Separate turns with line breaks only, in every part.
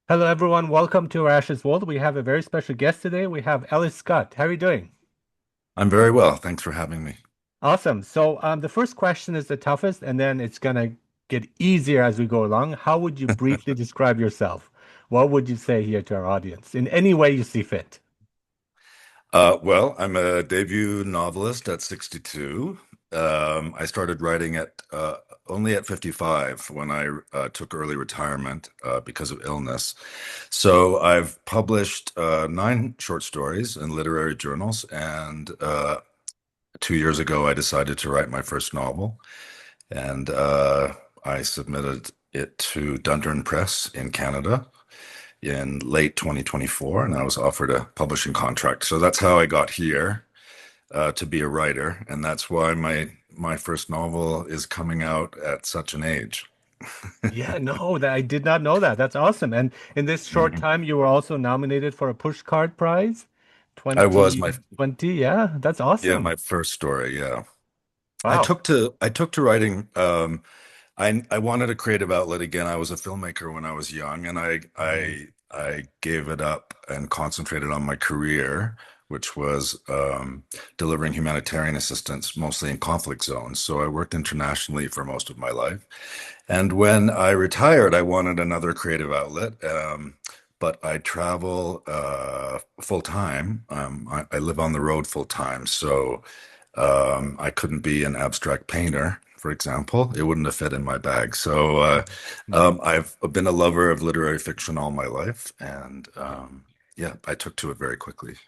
Hello, everyone. Welcome to Arash's World. We have a very special guest today. We have Ellis Scott. How are you doing?
I'm very well. Thanks for having me.
Awesome. The first question is the toughest, and then it's gonna get easier as we go along. How would you briefly describe yourself? What would you say here to our audience in any way you see fit?
Well, I'm a debut novelist at 62. I started writing at only at 55 when I took early retirement because of illness. So I've published nine short stories in literary journals, and 2 years ago I decided to write my first novel, and I submitted it to Dundurn Press in Canada in late 2024, and I was offered a publishing contract. So that's how I got here to be a writer, and that's why my first novel is coming out at such an age.
Yeah, no, that I did not know that. That's awesome. And in this short
Mhm.
time, you were also nominated for a pushcart prize,
I was my
2020. Yeah, that's
Yeah,
awesome.
my first story. Yeah,
Wow.
I took to writing. I wanted a creative outlet again. I was a filmmaker when I was young, and
Mhm.
I gave it up and concentrated on my career, which was delivering humanitarian assistance, mostly in conflict zones. So I worked internationally for most of my life. And when I retired, I wanted another creative outlet. But I travel full time. I live on the road full time, so I couldn't be an abstract painter, for example. It wouldn't have fit in my bag. So
Mhm.
I've been a lover of literary fiction all my life, and yeah, I took to it very quickly.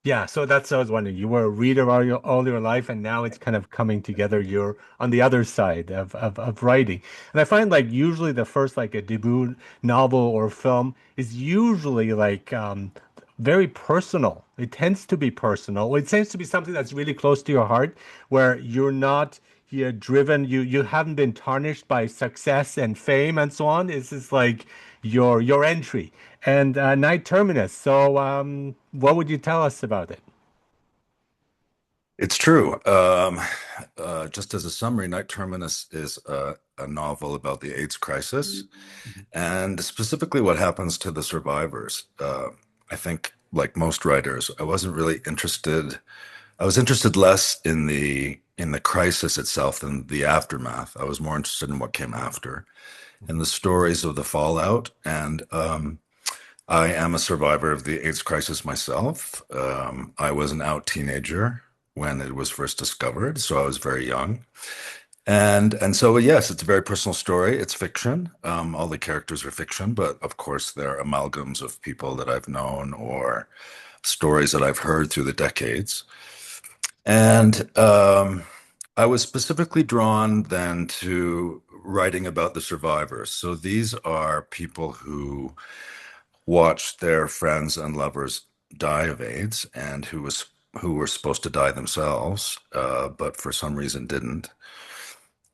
Yeah, so that's what I was wondering. You were a reader all your life, and now it's kind of coming together. You're on the other side of writing. And I find like usually the first like a debut novel or film is usually like very personal. It tends to be personal. It tends to be something that's really close to your heart, where you're not here driven. You haven't been tarnished by success and fame and so on. It's just like your entry and Night Terminus. What would you tell us about it?
It's true. Just as a summary, Night Terminus is a novel about the AIDS crisis and specifically what happens to the survivors. I think, like most writers, I wasn't really interested. I was interested less in the crisis itself than the aftermath. I was more interested in what came after and the stories of the fallout. And I am a survivor of the AIDS crisis myself. I was an out teenager when it was first discovered, so I was very young. And so yes, it's a very personal story. It's fiction. All the characters are fiction, but of course they're amalgams of people that I've known or stories that I've heard through the decades. And I was specifically drawn then to writing about the survivors. So these are people who watched their friends and lovers die of AIDS and who were supposed to die themselves, but for some reason didn't.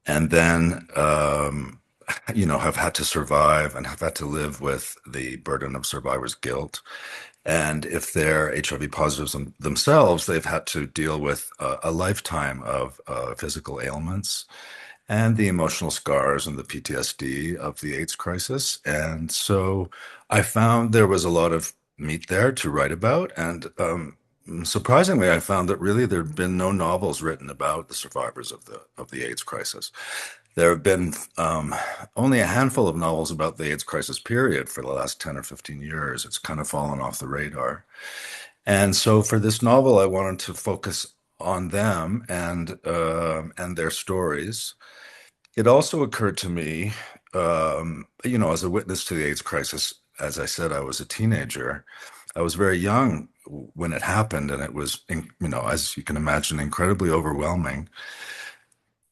And then have had to survive and have had to live with the burden of survivor's guilt. And if they're HIV positives themselves, they've had to deal with a lifetime of physical ailments and the emotional scars and the PTSD of the AIDS crisis. And so I found there was a lot of meat there to write about. And surprisingly, I found that really there have been no novels written about the survivors of the AIDS crisis. There have been only a handful of novels about the AIDS crisis period for the last 10 or 15 years. It's kind of fallen off the radar. And so for this novel, I wanted to focus on them and their stories. It also occurred to me, as a witness to the AIDS crisis, as I said, I was a teenager. I was very young when it happened, and it was, as you can imagine, incredibly overwhelming.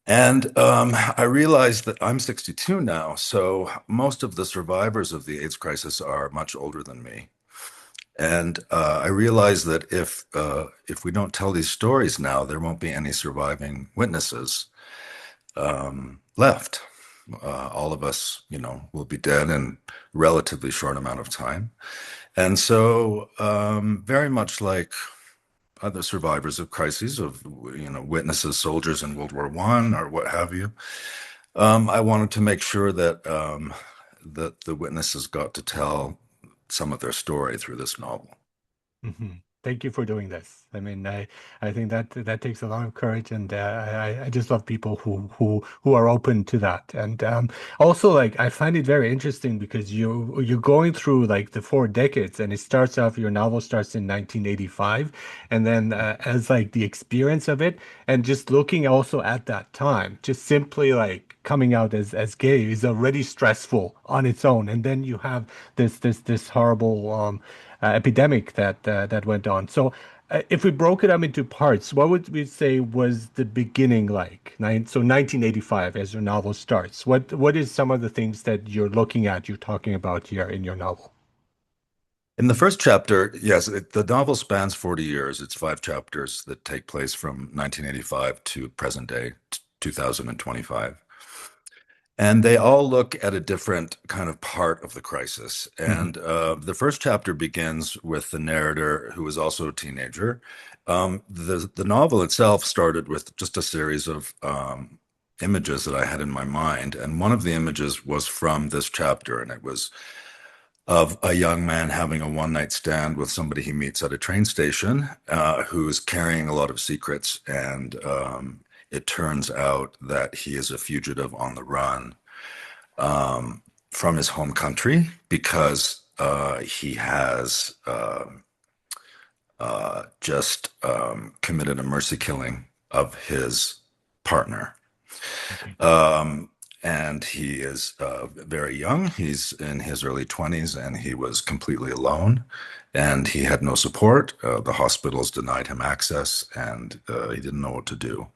And I realized that I'm 62 now, so most of the survivors of the AIDS crisis are much older than me. And I realized that if we don't tell these stories now, there won't be any surviving witnesses left. All of us, will be dead in relatively short amount of time. And so, very much like other survivors of crises, of witnesses, soldiers in World War One or what have you, I wanted to make sure that that the witnesses got to tell some of their story through this novel.
hmm Thank you for doing this. I mean, I think that that takes a lot of courage, and I just love people who are open to that. And also, like, I find it very interesting because you're going through like the 4 decades, and it starts off. Your novel starts in 1985, and then as like the experience of it, and just looking also at that time, just simply like coming out as gay is already stressful on its own, and then you have this horrible epidemic that that went on. So, if we broke it up into parts, what would we say was the beginning like? So 1985, as your novel starts. What is some of the things that you're looking at, you're talking about here in your novel?
In the first chapter, yes, the novel spans 40 years. It's 5 chapters that take place from 1985 to present day, 2025. And they all look at a different kind of part of the crisis.
hmm
And the first chapter begins with the narrator, who is also a teenager. The novel itself started with just a series of images that I had in my mind, and one of the images was from this chapter, and it was of a young man having a one night stand with somebody he meets at a train station, who's carrying a lot of secrets, and it turns out that he is a fugitive on the run from his home country because he has just committed a mercy killing of his partner.
Okay.
Um, and he is very young. He's in his early 20s, and he was completely alone, and he had no support. The hospitals denied him access, and he didn't know what to do.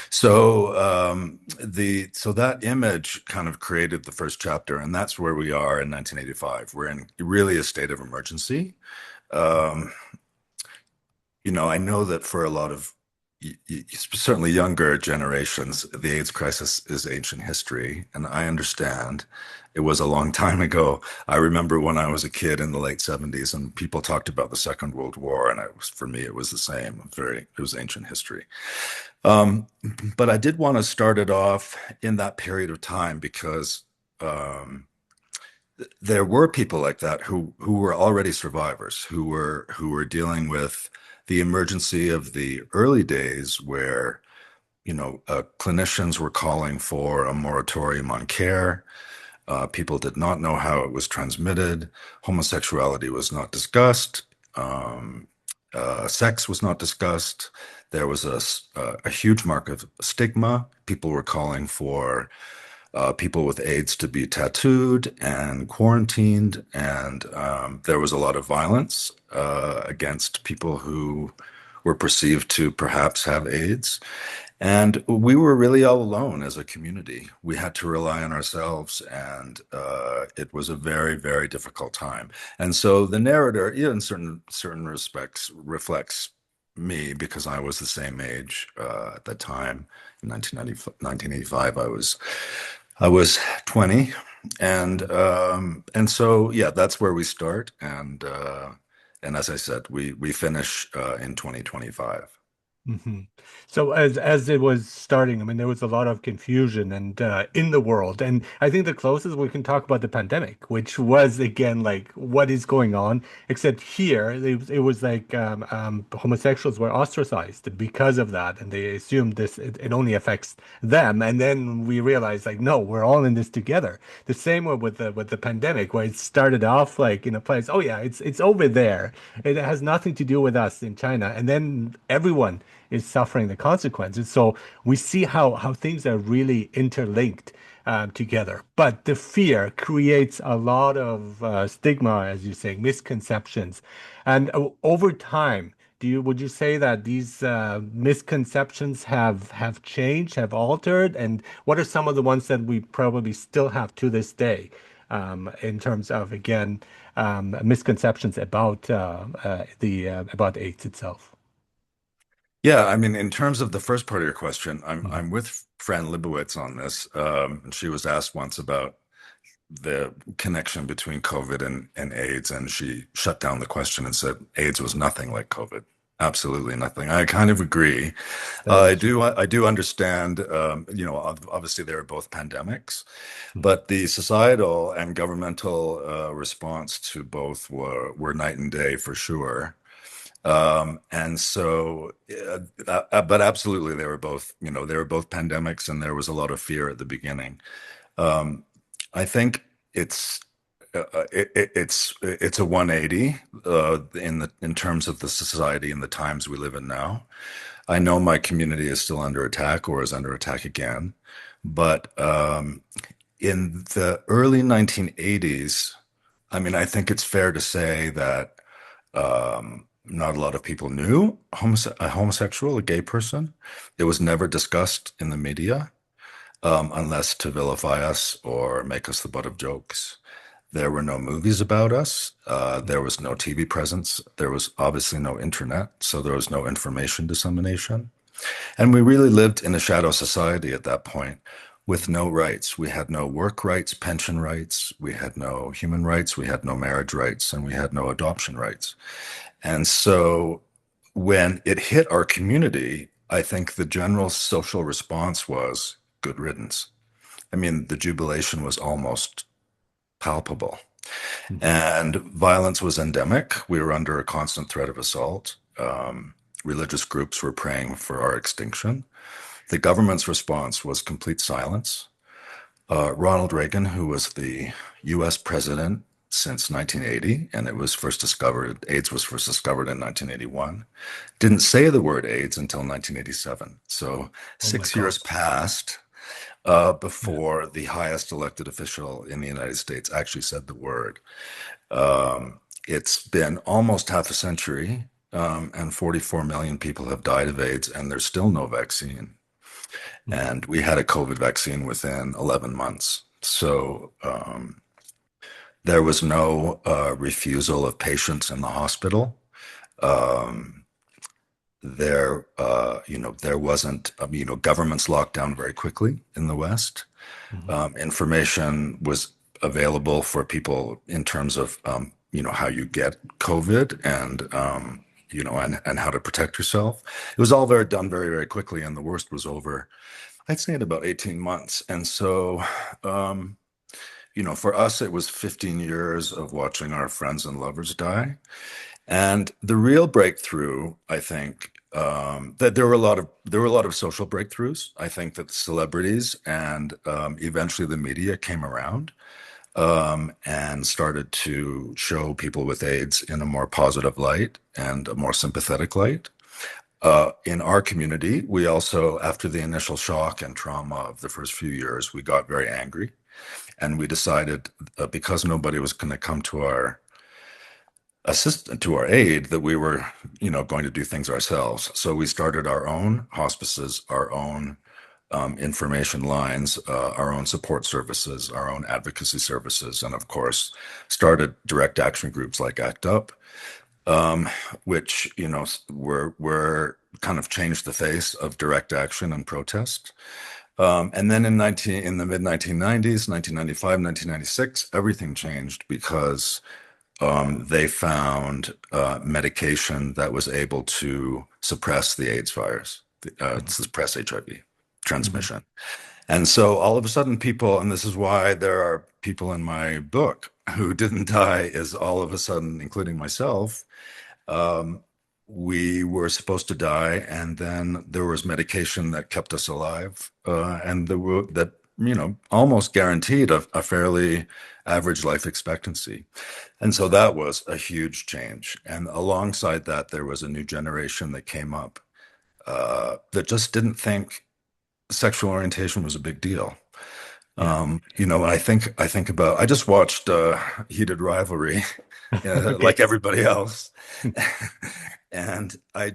So that image kind of created the first chapter, and that's where we are in 1985. We're in really a state of emergency. Um, I know that for a lot of certainly younger generations, the AIDS crisis is ancient history, and I understand it was a long time ago. I remember when I was a kid in the late 70s, and people talked about the Second World War, and for me, it was the same. It was ancient history. Um, but I did want to start it off in that period of time because um, there were people like that who were already survivors, who were dealing with the emergency of the early days where clinicians were calling for a moratorium on care. People did not know how it was transmitted. Homosexuality was not discussed. Um, Sex was not discussed. There was a huge mark of stigma. People were calling for people with AIDS to be tattooed and quarantined, and there was a lot of violence against people who were perceived to perhaps have AIDS. And we were really all alone as a community. We had to rely on ourselves, and it was a very, very difficult time. And so the narrator, yeah, in certain respects, reflects me because I was the same age at that time. In 1985, I was 20, and so yeah, that's where we start, and as I said, we finish in 2025.
hmm So as it was starting, I mean, there was a lot of confusion and in the world, and I think the closest we can talk about the pandemic, which was again like what is going on. Except here, it was like homosexuals were ostracized because of that, and they assumed it only affects them, and then we realized like no, we're all in this together. The same way with the pandemic, where it started off like in a place, oh yeah, it's over there. It has nothing to do with us in China, and then everyone is suffering the consequences. So we see how things are really interlinked together. But the fear creates a lot of stigma, as you say, misconceptions, and over time. Would you say that these misconceptions have changed, have altered, and what are some of the ones that we probably still have to this day, in terms of again misconceptions about the about AIDS itself?
Yeah, I mean, in terms of the first part of your question, I'm
Mhm.
I'm with Fran Libowitz on this. And she was asked once about the connection between COVID and AIDS, and she shut down the question and said AIDS was nothing like COVID. Absolutely nothing. I kind of agree.
That is true.
I do understand, obviously they were both pandemics,
Mhm.
but the societal and governmental response to both were night and day for sure. And so, but absolutely, they were both, they were both pandemics, and there was a lot of fear at the beginning. Um, I think it's it's a 180 in terms of the society and the times we live in now. I know my community is still under attack or is under attack again, but in the early 1980s, I mean, I think it's fair to say that not a lot of people knew a homosexual, a gay person. It was never discussed in the media unless to vilify us or make us the butt of jokes. There were no movies about us. There was no TV presence. There was obviously no internet, so there was no information dissemination. And we really lived in a shadow society at that point with no rights. We had no work rights, pension rights, we had no human rights, we had no marriage rights, and we had no adoption rights. And so when it hit our community, I think the general social response was good riddance. I mean, the jubilation was almost palpable.
Mhm.
And violence was endemic. We were under a constant threat of assault. Religious groups were praying for our extinction. The government's response was complete silence. Ronald Reagan, who was the US president since 1980, and AIDS was first discovered in 1981, didn't say the word AIDS until 1987. So
Oh my
6 years
God.
passed
Yeah.
before the highest elected official in the United States actually said the word. Um, it's been almost half a century, and 44 million people have died of AIDS, and there's still no vaccine.
Mhm.
And we had a COVID vaccine within 11 months. So there was no refusal of patients in the hospital. Um, there wasn't, governments locked down very quickly in the West.
Mhm.
Information was available for people in terms of, how you get COVID and how to protect yourself. It was all done very, very quickly, and the worst was over, I'd say, in about 18 months. And so, um, for us, it was 15 years of watching our friends and lovers die. And the real breakthrough, I think, that there were a lot of social breakthroughs. I think that celebrities and eventually the media came around and started to show people with AIDS in a more positive light and a more sympathetic light. In our community, we also, after the initial shock and trauma of the first few years, we got very angry, and we decided, because nobody was going to come to our assistant to our aid, that we were, going to do things ourselves. So we started our own hospices, our own information lines, our own support services, our own advocacy services, and of course, started direct action groups like ACT UP, um, which were kind of changed the face of direct action and protest. And then in the mid 1990s, 1995, 1996, everything changed because they found medication that was able to suppress the AIDS virus,
Mhm.
suppress HIV
Mhm.
transmission. And so all of a sudden, people, and this is why there are people in my book who didn't die, is all of a sudden, including myself, um, we were supposed to die, and then there was medication that kept us alive, and that almost guaranteed a fairly average life expectancy. And so that was a huge change. And alongside that, there was a new generation that came up that just didn't think sexual orientation was a big deal.
Yeah.
I think about, I just watched Heated Rivalry,
Okay.
like everybody else. And I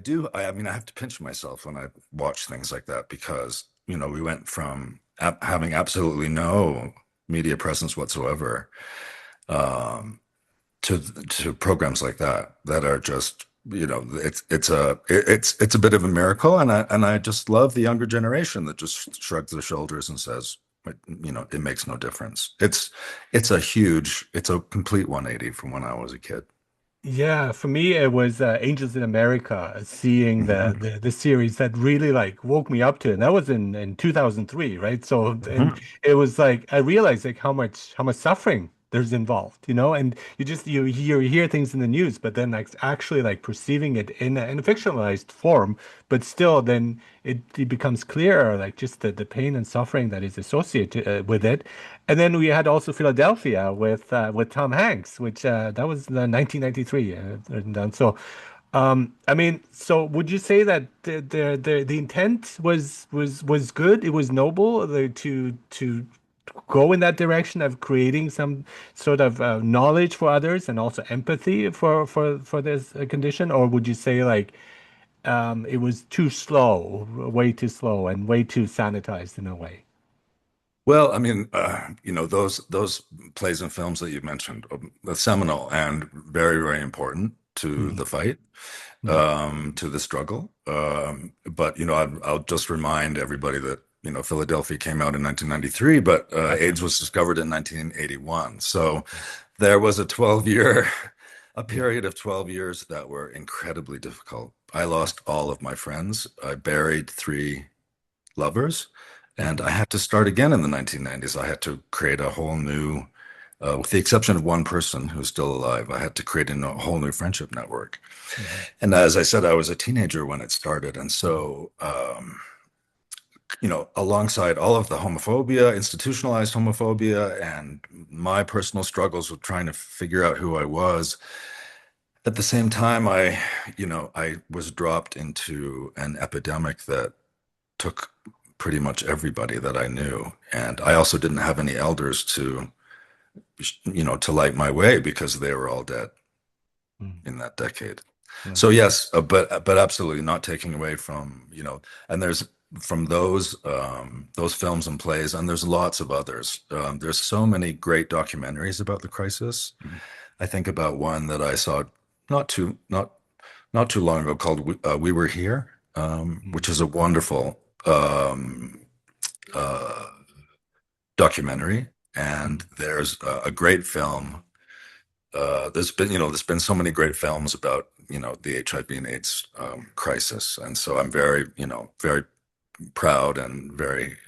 mean, I have to pinch myself when I watch things like that because, we went from having absolutely no media presence whatsoever, um, to programs like that are just, it's a bit of a miracle, and I just love the younger generation that just shrugs their shoulders and says, it makes no difference. It's a complete 180 from when I was a kid.
Yeah, for me it was Angels in America, seeing
Mhm.
the series that really like woke me up to it. And that was in 2003, right? So and
Mhm.
it was like I realized like how much suffering there's involved, and you hear things in the news, but then like actually like perceiving it in a fictionalized form, but still then it becomes clearer like just the pain and suffering that is associated with it. And then we had also Philadelphia with Tom Hanks, which that was 1993. And so, I mean, so would you say that the intent was good? It was noble to go in that direction of creating some sort of knowledge for others and also empathy for this condition, or would you say like it was too slow, way too slow, and way too sanitized in a way?
Well, I mean, those plays and films that you mentioned, are seminal and very, very important to
Mhm.
the fight,
Mhm.
to the struggle. But I'll just remind everybody that Philadelphia came out in 1993, but
That's
AIDS
right.
was discovered in 1981. So there was a 12-year, a
Yeah.
period of 12 years that were incredibly difficult. I lost all of my friends. I buried three lovers. And I
Mhm.
had to start again in the 1990s. I had to create a whole new, with the exception of one person who's still alive, I had to create a whole new friendship network.
Mhm.
And as I said, I was a teenager when it started. And
Mhm.
so, alongside all of the homophobia, institutionalized homophobia, and my personal struggles with trying to figure out who I was, at the same time, I was dropped into an epidemic that took pretty much everybody that I knew. And I also didn't have any elders to light my way because they were all dead
Mhm.
in that decade. So
Okay.
yes, but absolutely not taking away from. And there's from those films and plays, and there's lots of others. There's so many great documentaries about the crisis.
Mhm.
I think about one that I saw not too not not too long ago called "We Were Here," which
Mhm.
is a wonderful uh, documentary, and
Mhm.
there's a great film. There's been so many great films about the HIV and AIDS crisis, and so I'm very proud and very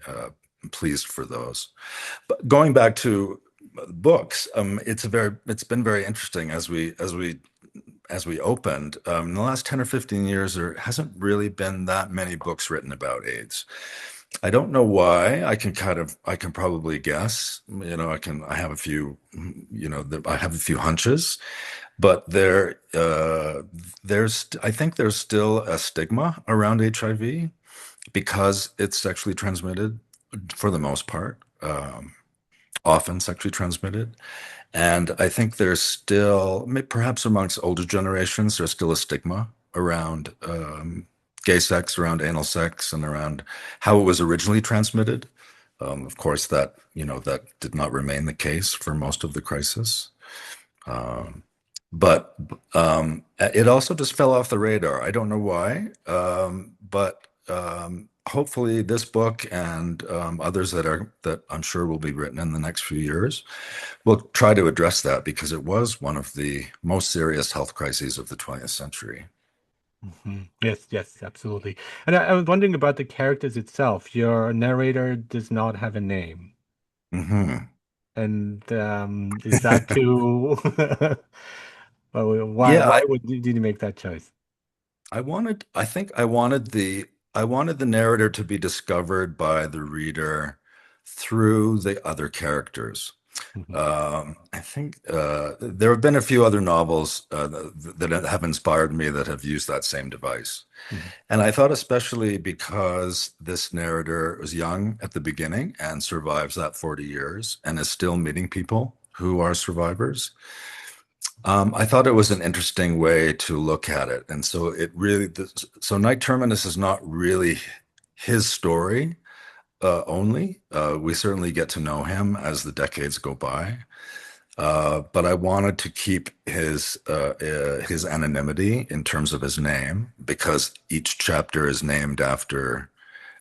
pleased for those. But going back to books, it's been very interesting as we opened. In the last 10 or 15 years, there hasn't really been that many books written about AIDS. I don't know why. I can probably guess. I have a few, I have a few hunches, but I think there's still a stigma around HIV because it's sexually transmitted for the most part, often sexually transmitted. And I think there's still, perhaps amongst older generations, there's still a stigma around gay sex, around anal sex, and around how it was originally transmitted. Of course, that did not remain the case for most of the crisis. Um, but it also just fell off the radar. I don't know why, but hopefully this book and others that I'm sure will be written in the next few years will try to address that because it was one of the most serious health crises of the 20th century.
Mhm. Yes, yes, absolutely. And I was wondering about the characters itself. Your narrator does not have a name.
Hmm.
And is that too well, why
Yeah,
why did you make that choice?
I think I wanted the narrator to be discovered by the reader through the other characters.
Mhm.
I think there have been a few other novels that have inspired me that have used that same device.
Mhm.
And I thought, especially because this narrator was young at the beginning and survives that 40 years and is still meeting people who are survivors, I thought it was an interesting way to look at it. And so so Night Terminus is not really his story only. We certainly get to know him as the decades go by. But I wanted to keep his anonymity in terms of his name because each chapter is named after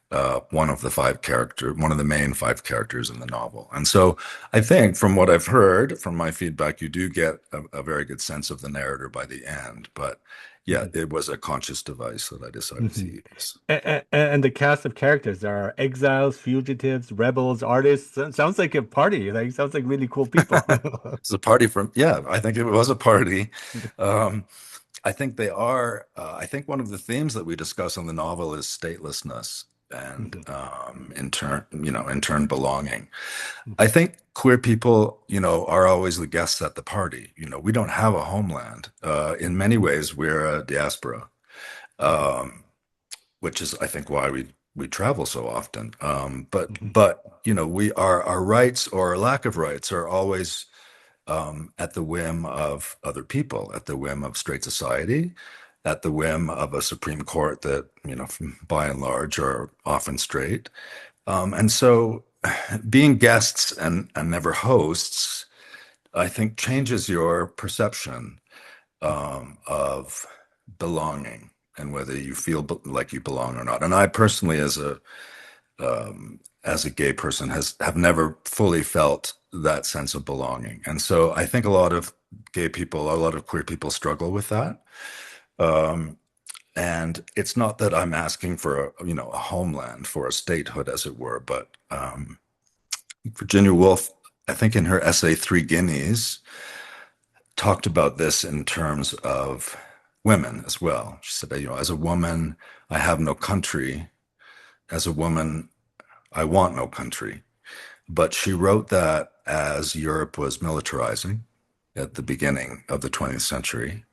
one of the one of the main five characters in the novel. And so I think from what I've heard from my feedback, you do get a very good sense of the narrator by the end. But yeah,
Mhm.
it was a conscious device that I decided to
Mhm.
use.
And the cast of characters are exiles, fugitives, rebels, artists. Sounds like a party. Like sounds like really cool people.
It's a party from, yeah, I think it was a party. Um, I think they are. I think one of the themes that we discuss in the novel is statelessness and,
Mhm.
in turn, in turn, belonging. I
Mhm.
think queer people, are always the guests at the party. We don't have a homeland. In many ways, we're a diaspora,
Mhm.
um, which is, I think, why we travel so often. But
Mhm.
we our rights or our lack of rights are always at the whim of other people, at the whim of straight society, at the whim of a Supreme Court that, by and large are often straight. And so being guests and never hosts, I think changes your perception of belonging and whether you feel like you belong or not. And I personally, as a gay person, have never fully felt that sense of belonging. And so I think a lot of gay people, a lot of queer people struggle with that. Um, and it's not that I'm asking for a homeland, for a statehood, as it were, but Virginia Woolf, I think in her essay Three Guineas, talked about this in terms of women as well. She said, as a woman, I have no country. As a woman, I want no country. But she wrote that as Europe was militarizing at the beginning of the 20th century.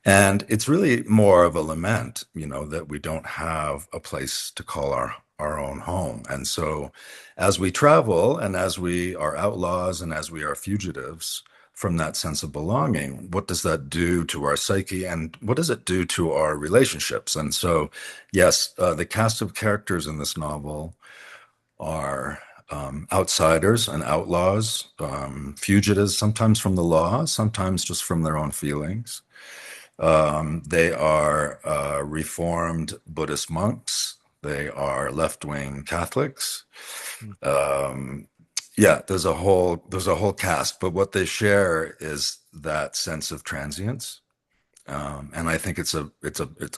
And it's really more of a lament, that we don't have a place to call our own home. And so as we travel and as we are outlaws and as we are fugitives from that sense of belonging, what does that do to our psyche and what does it do to our relationships? And so, yes, the cast of characters in this novel are outsiders and outlaws, fugitives, sometimes from the law, sometimes just from their own feelings. They are Reformed Buddhist monks. They are left-wing Catholics. Um, yeah, there's a whole cast, but what they share is that sense of transience. And I think it's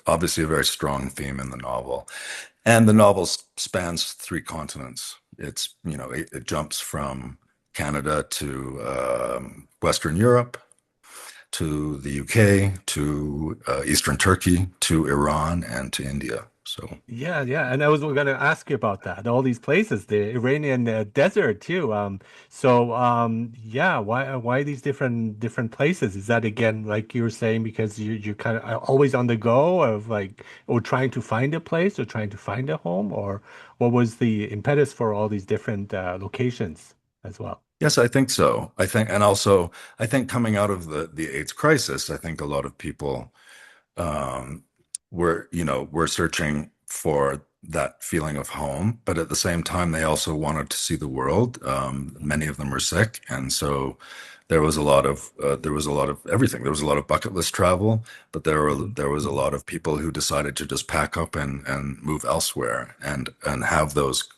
obviously a very strong theme in the novel. And the novel spans three continents. It jumps from Canada to Western Europe, to the UK, to Eastern Turkey, to Iran, and to India. So,
Yeah, yeah, and I was going to ask you about that. All these places, the Iranian desert too. Yeah, why these different places? Is that again, like you were saying, because you're kind of always on the go of like, or trying to find a place or trying to find a home, or what was the impetus for all these different locations as well?
yes, I think so. And also, I think coming out of the AIDS crisis, I think a lot of people um, were searching for that feeling of home, but at the same time, they also wanted to see the world. Many of them were sick, and so there was a lot of everything. There was a lot of bucket list travel, but
Mhm.
there was a lot of people who decided to just pack up and move elsewhere and have those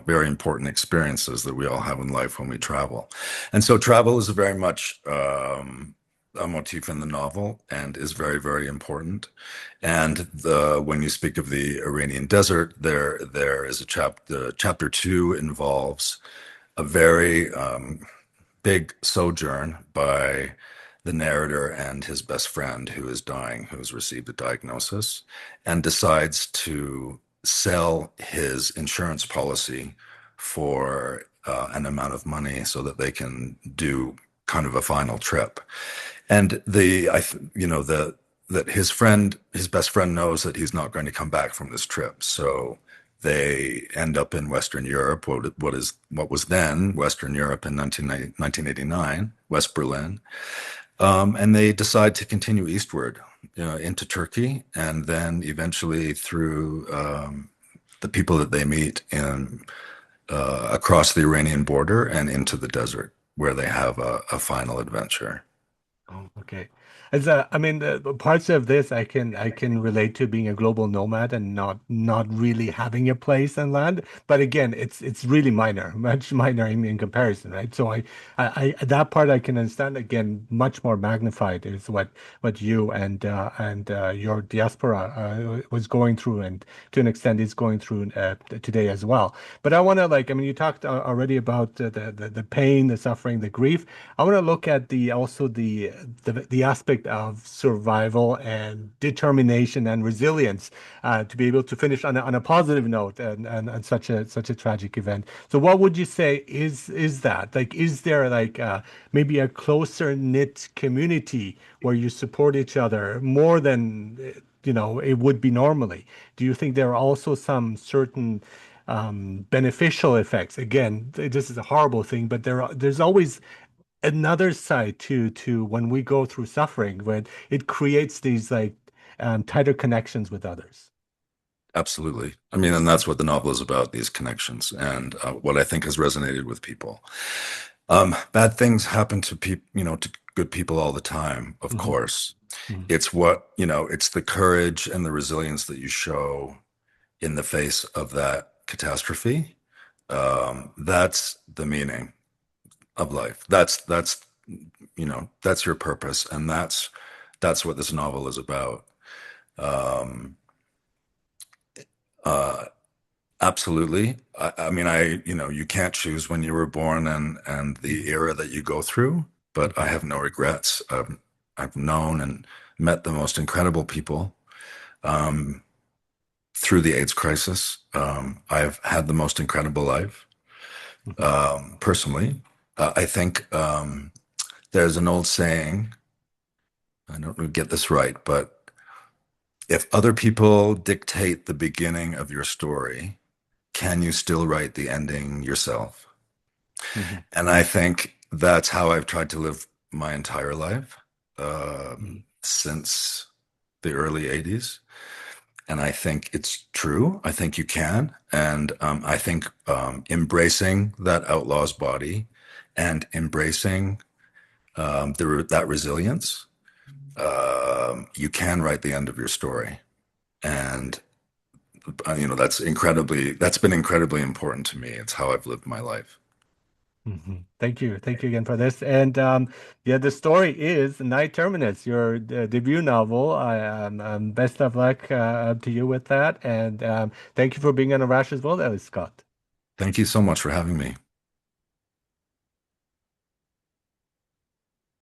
very important experiences that we all have in life when we travel. And so travel is very much a motif in the novel and is very, very important. And when you speak of the Iranian desert, there is chapter two involves a very big sojourn by the narrator and his best friend who is dying, who has received a diagnosis, and decides to sell his insurance policy for an amount of money so that they can do kind of a final trip. And that his best friend knows that he's not going to come back from this trip. So they end up in Western Europe, what was then Western Europe in 1989, West Berlin, and they decide to continue eastward, into Turkey, and then eventually through the people that they meet in across the Iranian border and into the desert, where they have a final adventure.
Oh, okay. I mean, the parts of this I can relate to being a global nomad and not really having a place and land. But again, it's really minor, much minor in comparison, right? So that part I can understand. Again, much more magnified is what you and your diaspora was going through, and to an extent is going through today as well. But I want to like, I mean, you talked already about the pain, the suffering, the grief. I want to look at the also the aspect of survival and determination and resilience to be able to finish on a positive note and such a tragic event. So what would you say is that? Like, is there like maybe a closer knit community where you support each other more than it would be normally? Do you think there are also some certain beneficial effects? Again, this is a horrible thing, but there's always another side to when we go through suffering, when it creates these like tighter connections with others.
Absolutely. I mean, and that's what the novel is about, these connections, and what I think has resonated with people. Bad things happen to people, to good people all the time, of
Hmm.
course.
Hmm.
It's the courage and the resilience that you show in the face of that catastrophe. That's the meaning of life. That's your purpose, and that's what this novel is about. Um, uh, Absolutely. I mean, you can't choose when you were born and the era that you go through, but I
Hmm.
have no regrets. I've known and met the most incredible people um, through the AIDS crisis. I've had the most incredible life
Hmm.
personally. I think there's an old saying, I don't get this right, but if other people dictate the beginning of your story, can you still write the ending yourself?
Hmm.
And I think that's how I've tried to live my entire life
Hmm.
since the early 80s. And I think it's true. I think you can. And I think embracing that outlaw's body and embracing that resilience, you can write the end of your story. And, that's been incredibly important to me. It's how I've lived my life.
Hmm. Thank you again for this. And yeah, the story is Night Terminus, your debut novel. Best of luck to you with that, and thank you for being on Arash as well, Ellis Scott.
Thank you so much for having me.